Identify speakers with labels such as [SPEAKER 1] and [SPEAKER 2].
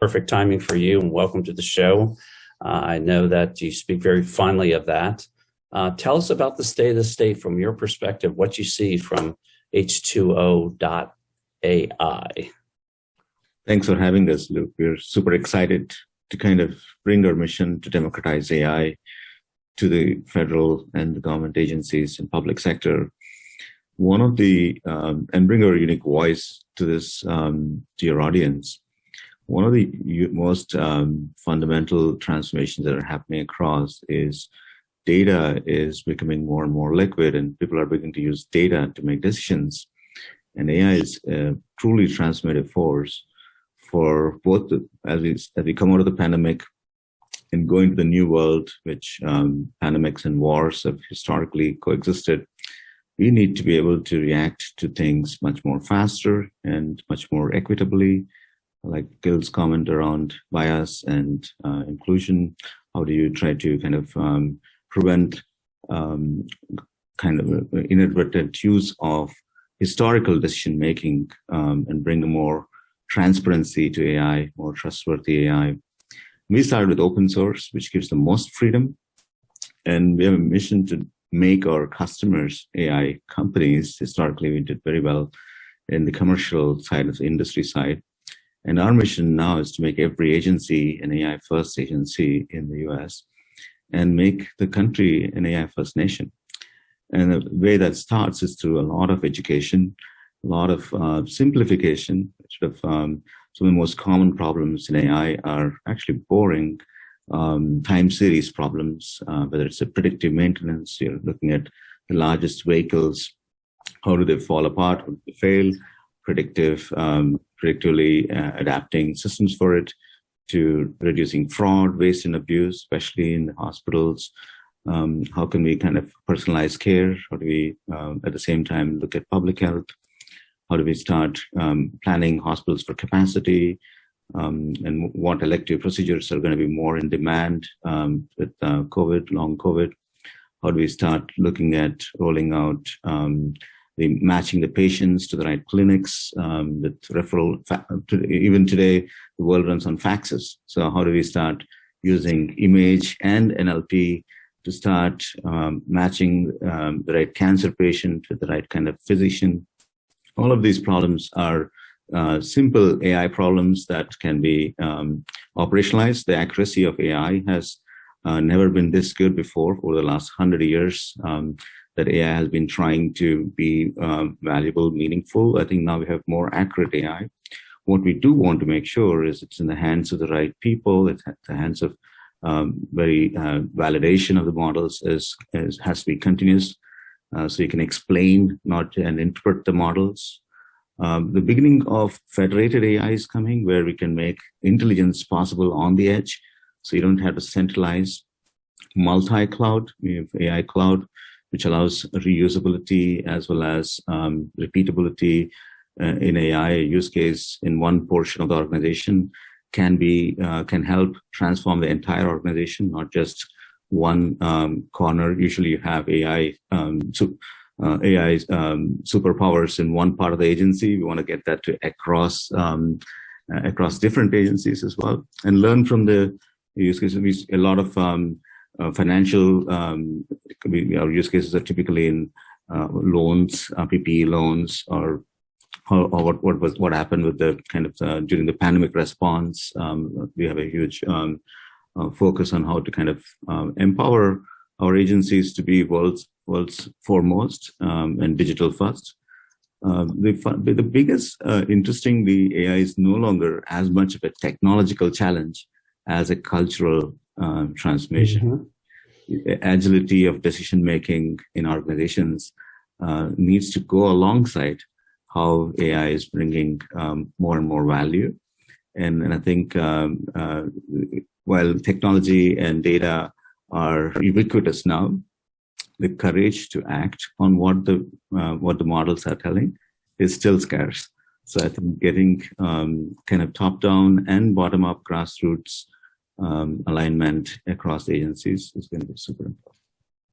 [SPEAKER 1] Perfect timing for you, and welcome to the show. I know that you speak very fondly of that. Tell us about the state from your perspective, what you see from H20.ai.
[SPEAKER 2] Thanks for having us, Luke. We're super excited to kind of bring our mission to democratize AI to the federal and the government agencies and public sector. One of the, and bring our unique voice to this, to your audience. One of the most fundamental transformations that are happening across is data is becoming more and more liquid, and people are beginning to use data to make decisions. And AI is a truly transformative force for both as we come out of the pandemic and go into the new world, which pandemics and wars have historically coexisted. We need to be able to react to things much more faster and much more equitably. Like Gil's comment around bias and inclusion, how do you try to kind of prevent kind of inadvertent use of historical decision making and bring more transparency to AI, more trustworthy AI. We started with open source, which gives the most freedom, and we have a mission to make our customers AI companies. Historically, we did very well in the commercial side of the industry side. And our mission now is to make every agency an AI first agency in the US and make the country an AI first nation. And the way that starts is through a lot of education, a lot of simplification. Sort of, some of the most common problems in AI are actually boring time series problems, whether it's a predictive maintenance, you're looking at the largest vehicles, how do they fall apart, how do they fail, predictively adapting systems for it, to reducing fraud, waste, and abuse, especially in the hospitals. How can we kind of personalize care? How do we, at the same time, look at public health? How do we start planning hospitals for capacity? And what elective procedures are going to be more in demand with COVID, long COVID? How do we start looking at rolling out matching the patients to the right clinics with referral? Even today, the world runs on faxes. So how do we start using image and NLP to start matching the right cancer patient with the right kind of physician? All of these problems are simple AI problems that can be operationalized. The accuracy of AI has never been this good before over the last 100 years. That AI has been trying to be valuable, meaningful. I think now we have more accurate AI. What we do want to make sure is it's in the hands of the right people. It's at the hands of validation of the models has to be continuous. So you can explain, not and interpret the models. The beginning of federated AI is coming, where we can make intelligence possible on the edge. So you don't have to centralize. Multi-cloud, we have AI cloud, which allows reusability as well as repeatability in AI. A use case in one portion of the organization can help transform the entire organization, not just one corner. Usually you have AI superpowers in one part of the agency. We want to get that to across different agencies as well, and learn from the use cases. A lot of financial our use cases are typically in loans, PPE loans, or what happened with the kind of during the pandemic response. We have a huge focus on how to kind of empower our agencies to be world's foremost and digital first. The biggest, interestingly, AI is no longer as much of a technological challenge as a cultural transformation. Mm-hmm. Agility of decision making in organizations needs to go alongside how AI is bringing more and more value. And I think while technology and data are ubiquitous now, the courage to act on what the models are telling is still scarce. So I think getting kind of top-down and bottom-up grassroots alignment across agencies is going to be super important.